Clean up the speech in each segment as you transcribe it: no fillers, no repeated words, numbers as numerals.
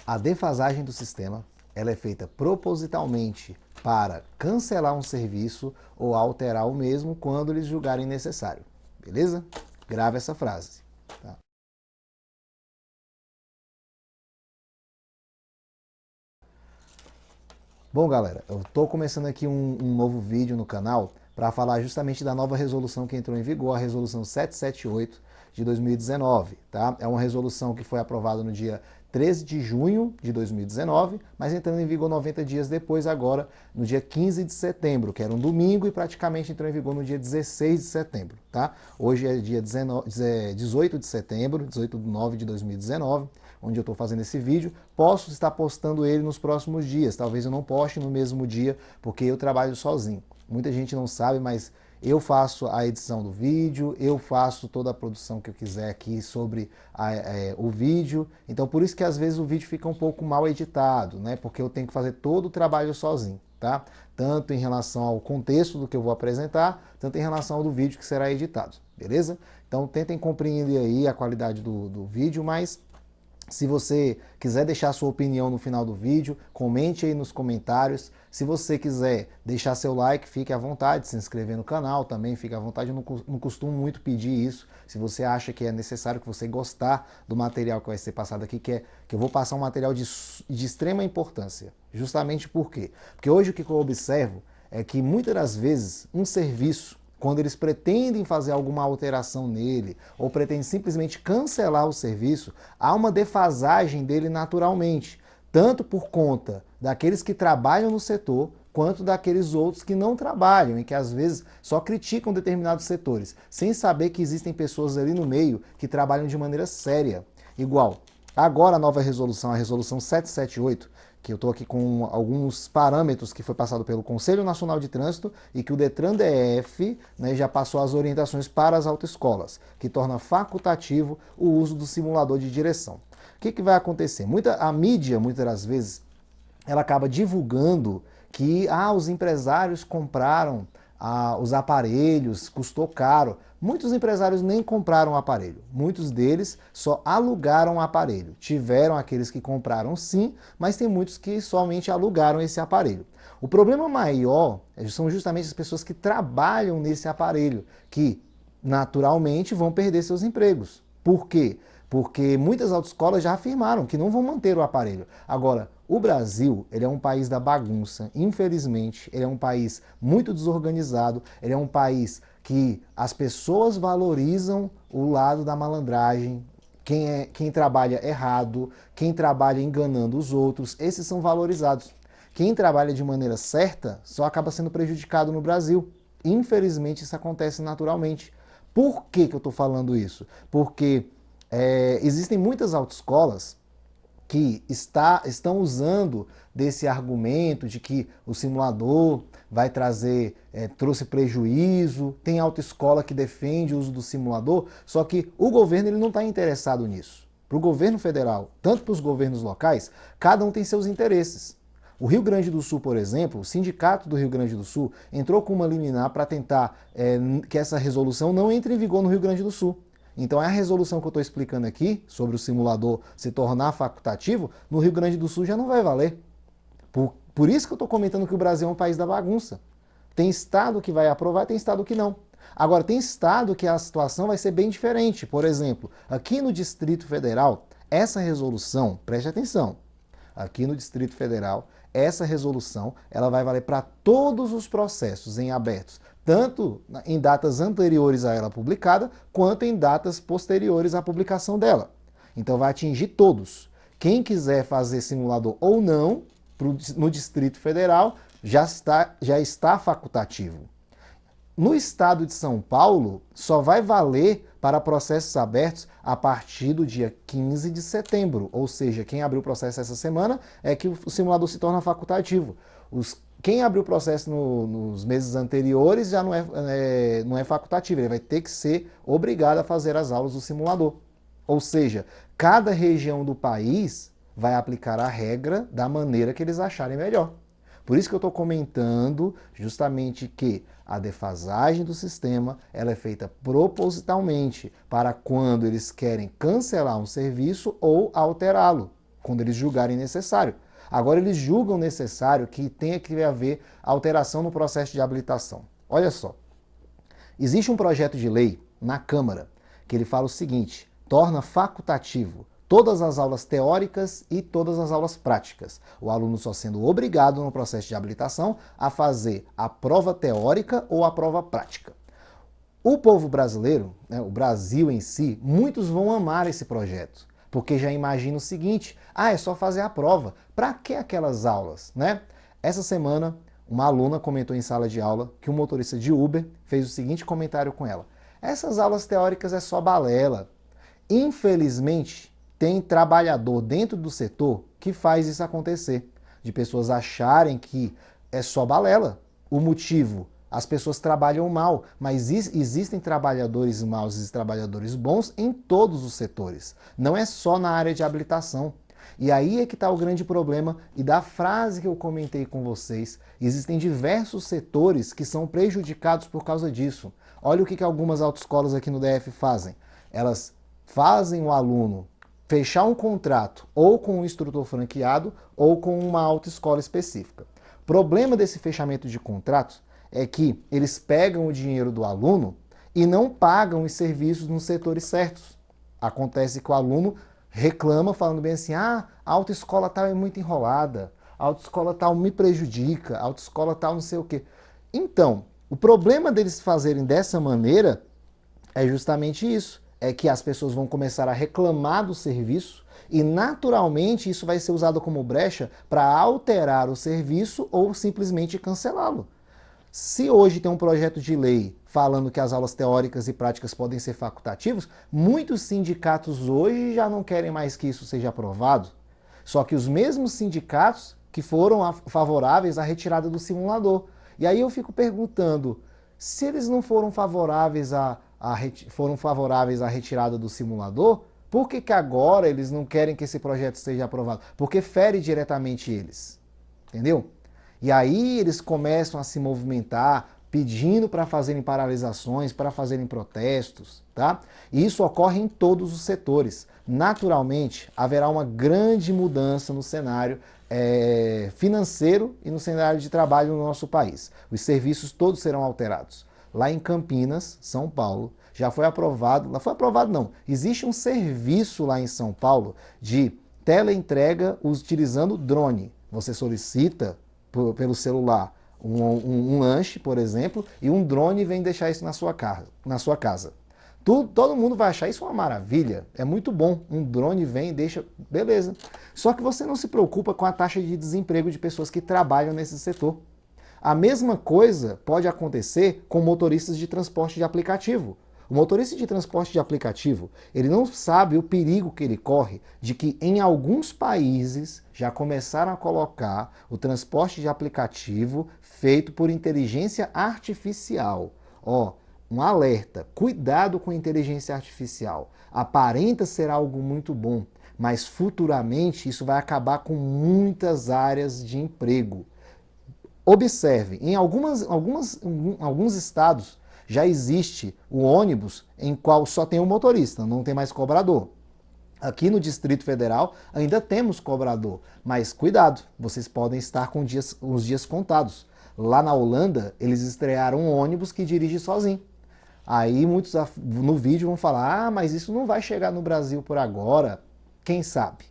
A defasagem do sistema ela é feita propositalmente para cancelar um serviço ou alterar o mesmo quando eles julgarem necessário. Beleza? Grave essa frase. Tá? Bom, galera, eu estou começando aqui um novo vídeo no canal para falar justamente da nova resolução que entrou em vigor, a resolução 778 de 2019. Tá? É uma resolução que foi aprovada no dia 13 de junho de 2019, mas entrando em vigor 90 dias depois, agora no dia 15 de setembro, que era um domingo, e praticamente entrou em vigor no dia 16 de setembro. Tá? Hoje é dia 18 de setembro, 18 de 9 de 2019, onde eu estou fazendo esse vídeo. Posso estar postando ele nos próximos dias, talvez eu não poste no mesmo dia, porque eu trabalho sozinho. Muita gente não sabe, mas eu faço a edição do vídeo, eu faço toda a produção que eu quiser aqui sobre o vídeo. Então por isso que às vezes o vídeo fica um pouco mal editado, né? Porque eu tenho que fazer todo o trabalho sozinho, tá? Tanto em relação ao contexto do que eu vou apresentar, tanto em relação ao do vídeo que será editado, beleza? Então tentem compreender aí a qualidade do vídeo, mas se você quiser deixar sua opinião no final do vídeo, comente aí nos comentários. Se você quiser deixar seu like, fique à vontade, se inscrever no canal também, fique à vontade. Eu não costumo muito pedir isso. Se você acha que é necessário, que você gostar do material que vai ser passado aqui, que eu vou passar um material de extrema importância. Justamente por quê? Porque hoje o que eu observo é que muitas das vezes um serviço, quando eles pretendem fazer alguma alteração nele ou pretendem simplesmente cancelar o serviço, há uma defasagem dele naturalmente, tanto por conta daqueles que trabalham no setor, quanto daqueles outros que não trabalham e que às vezes só criticam determinados setores, sem saber que existem pessoas ali no meio que trabalham de maneira séria. Igual, agora a nova resolução, a resolução 778, que eu estou aqui com alguns parâmetros que foi passado pelo Conselho Nacional de Trânsito e que o DETRAN-DF, né, já passou as orientações para as autoescolas, que torna facultativo o uso do simulador de direção. O que vai acontecer? A mídia, muitas das vezes, ela acaba divulgando que os empresários compraram os aparelhos, custou caro. Muitos empresários nem compraram o aparelho, muitos deles só alugaram o aparelho. Tiveram aqueles que compraram sim, mas tem muitos que somente alugaram esse aparelho. O problema maior são justamente as pessoas que trabalham nesse aparelho, que naturalmente vão perder seus empregos. Por quê? Porque muitas autoescolas já afirmaram que não vão manter o aparelho. Agora, o Brasil, ele é um país da bagunça, infelizmente, ele é um país muito desorganizado, ele é um país que as pessoas valorizam o lado da malandragem, quem trabalha errado, quem trabalha enganando os outros, esses são valorizados. Quem trabalha de maneira certa só acaba sendo prejudicado no Brasil. Infelizmente, isso acontece naturalmente. Por que eu estou falando isso? Porque existem muitas autoescolas que estão usando desse argumento de que o simulador vai trouxe prejuízo, tem autoescola que defende o uso do simulador, só que o governo ele não está interessado nisso. Para o governo federal, tanto para os governos locais, cada um tem seus interesses. O Rio Grande do Sul, por exemplo, o sindicato do Rio Grande do Sul entrou com uma liminar para tentar que essa resolução não entre em vigor no Rio Grande do Sul. Então a resolução que eu estou explicando aqui, sobre o simulador se tornar facultativo, no Rio Grande do Sul já não vai valer. Por isso que eu estou comentando que o Brasil é um país da bagunça. Tem estado que vai aprovar, tem estado que não. Agora, tem estado que a situação vai ser bem diferente. Por exemplo, aqui no Distrito Federal, essa resolução, preste atenção, aqui no Distrito Federal, essa resolução ela vai valer para todos os processos em abertos, tanto em datas anteriores a ela publicada, quanto em datas posteriores à publicação dela. Então vai atingir todos. Quem quiser fazer simulador ou não, no Distrito Federal, já está facultativo. No estado de São Paulo, só vai valer para processos abertos a partir do dia 15 de setembro. Ou seja, quem abriu o processo essa semana é que o simulador se torna facultativo. Quem abriu o processo nos meses anteriores já não é facultativo, ele vai ter que ser obrigado a fazer as aulas do simulador. Ou seja, cada região do país vai aplicar a regra da maneira que eles acharem melhor. Por isso que eu estou comentando justamente que a defasagem do sistema ela é feita propositalmente para quando eles querem cancelar um serviço ou alterá-lo. quando eles julgarem necessário. Agora eles julgam necessário que tenha que haver alteração no processo de habilitação. Olha só, existe um projeto de lei na Câmara que ele fala o seguinte: torna facultativo todas as aulas teóricas e todas as aulas práticas. O aluno só sendo obrigado no processo de habilitação a fazer a prova teórica ou a prova prática. O povo brasileiro, né, o Brasil em si, muitos vão amar esse projeto, porque já imagina o seguinte: é só fazer a prova. Para que aquelas aulas, né? Essa semana, uma aluna comentou em sala de aula que um motorista de Uber fez o seguinte comentário com ela: essas aulas teóricas é só balela. Infelizmente, tem trabalhador dentro do setor que faz isso acontecer, de pessoas acharem que é só balela. O motivo: as pessoas trabalham mal, mas existem trabalhadores maus e trabalhadores bons em todos os setores. Não é só na área de habilitação. E aí é que está o grande problema, e da frase que eu comentei com vocês, existem diversos setores que são prejudicados por causa disso. Olha o que algumas autoescolas aqui no DF fazem. Elas fazem o aluno fechar um contrato ou com um instrutor franqueado ou com uma autoescola específica. O problema desse fechamento de contratos é que eles pegam o dinheiro do aluno e não pagam os serviços nos setores certos. Acontece que o aluno reclama falando bem assim: a autoescola tal é muito enrolada, a autoescola tal me prejudica, a autoescola tal não sei o quê. Então, o problema deles fazerem dessa maneira é justamente isso. É que as pessoas vão começar a reclamar do serviço e, naturalmente, isso vai ser usado como brecha para alterar o serviço ou simplesmente cancelá-lo. Se hoje tem um projeto de lei falando que as aulas teóricas e práticas podem ser facultativos, muitos sindicatos hoje já não querem mais que isso seja aprovado. Só que os mesmos sindicatos que foram favoráveis à retirada do simulador. E aí eu fico perguntando, se eles não foram favoráveis à retirada do simulador, por que agora eles não querem que esse projeto seja aprovado? Porque fere diretamente eles, entendeu? E aí eles começam a se movimentar, pedindo para fazerem paralisações, para fazerem protestos, tá? E isso ocorre em todos os setores. Naturalmente, haverá uma grande mudança no cenário financeiro e no cenário de trabalho no nosso país. Os serviços todos serão alterados. Lá em Campinas, São Paulo, já foi aprovado, não foi aprovado não, existe um serviço lá em São Paulo de teleentrega utilizando drone. Você solicita pelo celular um lanche, por exemplo, e um drone vem deixar isso na sua casa. Todo mundo vai achar isso uma maravilha, é muito bom. Um drone vem e deixa, beleza. Só que você não se preocupa com a taxa de desemprego de pessoas que trabalham nesse setor. A mesma coisa pode acontecer com motoristas de transporte de aplicativo. O motorista de transporte de aplicativo, ele não sabe o perigo que ele corre de que em alguns países já começaram a colocar o transporte de aplicativo feito por inteligência artificial. Um alerta, cuidado com a inteligência artificial. Aparenta ser algo muito bom, mas futuramente isso vai acabar com muitas áreas de emprego. Observe, em alguns estados já existe o ônibus em qual só tem um motorista, não tem mais cobrador. Aqui no Distrito Federal ainda temos cobrador, mas cuidado, vocês podem estar com os dias contados. Lá na Holanda, eles estrearam um ônibus que dirige sozinho. Aí muitos no vídeo vão falar: mas isso não vai chegar no Brasil por agora. Quem sabe?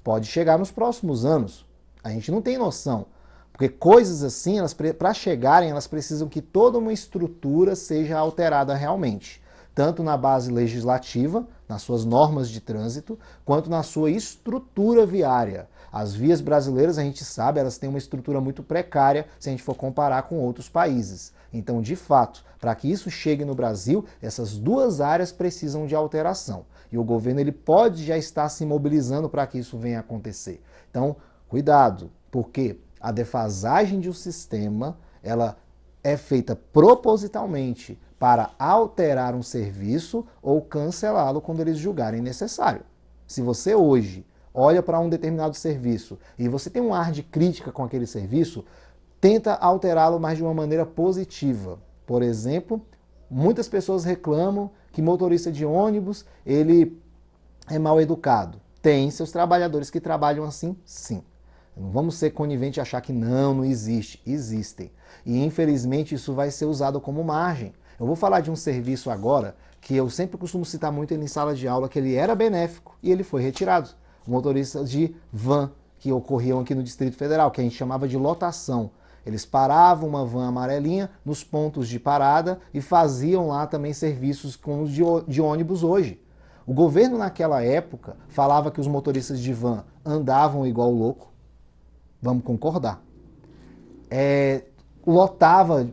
Pode chegar nos próximos anos. A gente não tem noção. Porque coisas assim, para chegarem, elas precisam que toda uma estrutura seja alterada realmente. Tanto na base legislativa, nas suas normas de trânsito, quanto na sua estrutura viária. As vias brasileiras, a gente sabe, elas têm uma estrutura muito precária se a gente for comparar com outros países. Então, de fato, para que isso chegue no Brasil, essas duas áreas precisam de alteração. E o governo ele pode já estar se mobilizando para que isso venha a acontecer. Então, cuidado, porque a defasagem de um sistema, ela é feita propositalmente para alterar um serviço ou cancelá-lo quando eles julgarem necessário. Se você hoje olha para um determinado serviço e você tem um ar de crítica com aquele serviço, tenta alterá-lo mais de uma maneira positiva. Por exemplo, muitas pessoas reclamam que motorista de ônibus ele é mal educado. Tem seus trabalhadores que trabalham assim, sim. Não vamos ser coniventes e achar que não existe. Existem. E infelizmente isso vai ser usado como margem. Eu vou falar de um serviço agora que eu sempre costumo citar muito ele em sala de aula, que ele era benéfico e ele foi retirado. Motoristas de van que ocorriam aqui no Distrito Federal, que a gente chamava de lotação. Eles paravam uma van amarelinha nos pontos de parada e faziam lá também serviços como os de ônibus hoje. O governo naquela época falava que os motoristas de van andavam igual louco. Vamos concordar. Lotava,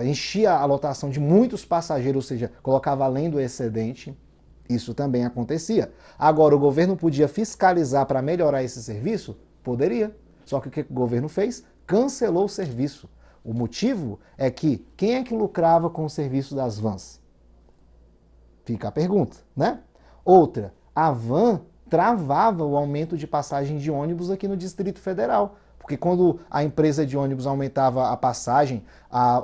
enchia a lotação de muitos passageiros, ou seja, colocava além do excedente. Isso também acontecia. Agora, o governo podia fiscalizar para melhorar esse serviço? Poderia. Só que o que o governo fez? Cancelou o serviço. O motivo é que quem é que lucrava com o serviço das vans? Fica a pergunta, né? Outra, a van travava o aumento de passagem de ônibus aqui no Distrito Federal. Porque quando a empresa de ônibus aumentava a passagem,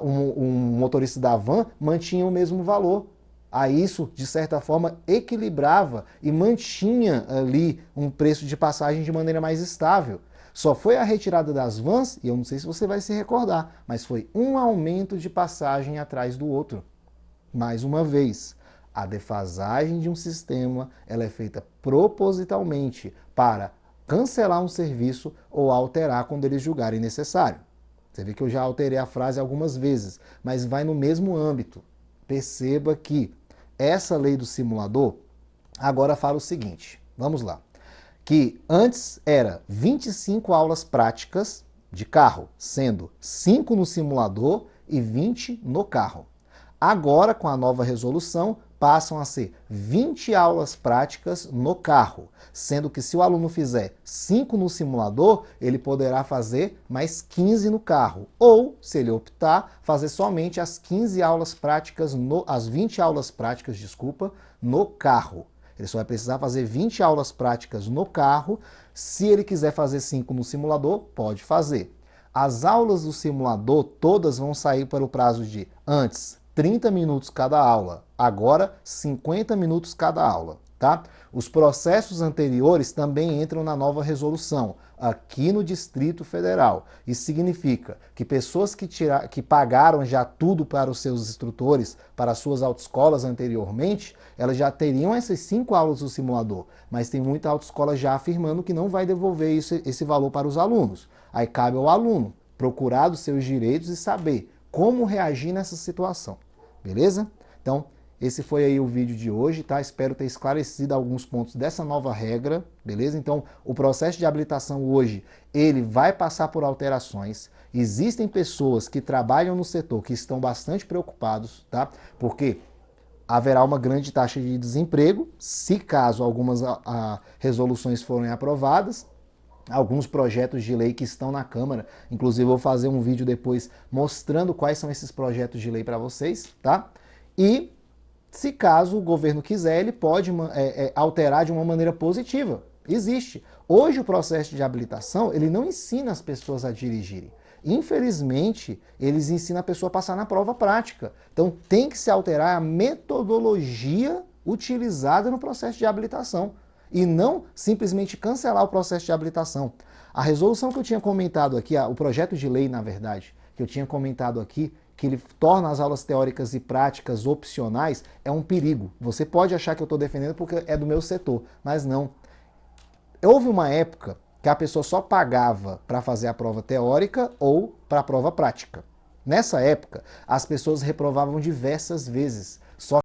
um motorista da van mantinha o mesmo valor. Aí isso, de certa forma, equilibrava e mantinha ali um preço de passagem de maneira mais estável. Só foi a retirada das vans, e eu não sei se você vai se recordar, mas foi um aumento de passagem atrás do outro. Mais uma vez, a defasagem de um sistema ela é feita propositalmente para cancelar um serviço ou alterar quando eles julgarem necessário. Você vê que eu já alterei a frase algumas vezes, mas vai no mesmo âmbito. Perceba que essa lei do simulador agora fala o seguinte, vamos lá, que antes era 25 aulas práticas de carro, sendo 5 no simulador e 20 no carro. Agora, com a nova resolução, passam a ser 20 aulas práticas no carro, sendo que se o aluno fizer 5 no simulador, ele poderá fazer mais 15 no carro, ou, se ele optar, fazer somente as 15 aulas práticas, as 20 aulas práticas, desculpa, no carro. Ele só vai precisar fazer 20 aulas práticas no carro. Se ele quiser fazer 5 no simulador, pode fazer. As aulas do simulador todas vão sair para o prazo de antes 30 minutos cada aula, agora 50 minutos cada aula, tá? Os processos anteriores também entram na nova resolução, aqui no Distrito Federal. Isso significa que pessoas que pagaram já tudo para os seus instrutores, para as suas autoescolas anteriormente, elas já teriam essas 5 aulas do simulador, mas tem muita autoescola já afirmando que não vai devolver esse valor para os alunos. Aí cabe ao aluno procurar dos seus direitos e saber como reagir nessa situação, beleza? Então, esse foi aí o vídeo de hoje, tá? Espero ter esclarecido alguns pontos dessa nova regra, beleza? Então, o processo de habilitação hoje, ele vai passar por alterações. Existem pessoas que trabalham no setor que estão bastante preocupados, tá? Porque haverá uma grande taxa de desemprego, se caso algumas resoluções forem aprovadas. Alguns projetos de lei que estão na Câmara, inclusive vou fazer um vídeo depois mostrando quais são esses projetos de lei para vocês, tá? E se caso o governo quiser, ele pode alterar de uma maneira positiva. Existe. Hoje o processo de habilitação, ele não ensina as pessoas a dirigirem. Infelizmente, eles ensinam a pessoa a passar na prova prática. Então tem que se alterar a metodologia utilizada no processo de habilitação. E não simplesmente cancelar o processo de habilitação. A resolução que eu tinha comentado aqui, o projeto de lei, na verdade, que eu tinha comentado aqui, que ele torna as aulas teóricas e práticas opcionais, é um perigo. Você pode achar que eu estou defendendo porque é do meu setor, mas não. Houve uma época que a pessoa só pagava para fazer a prova teórica ou para a prova prática. Nessa época, as pessoas reprovavam diversas vezes. Só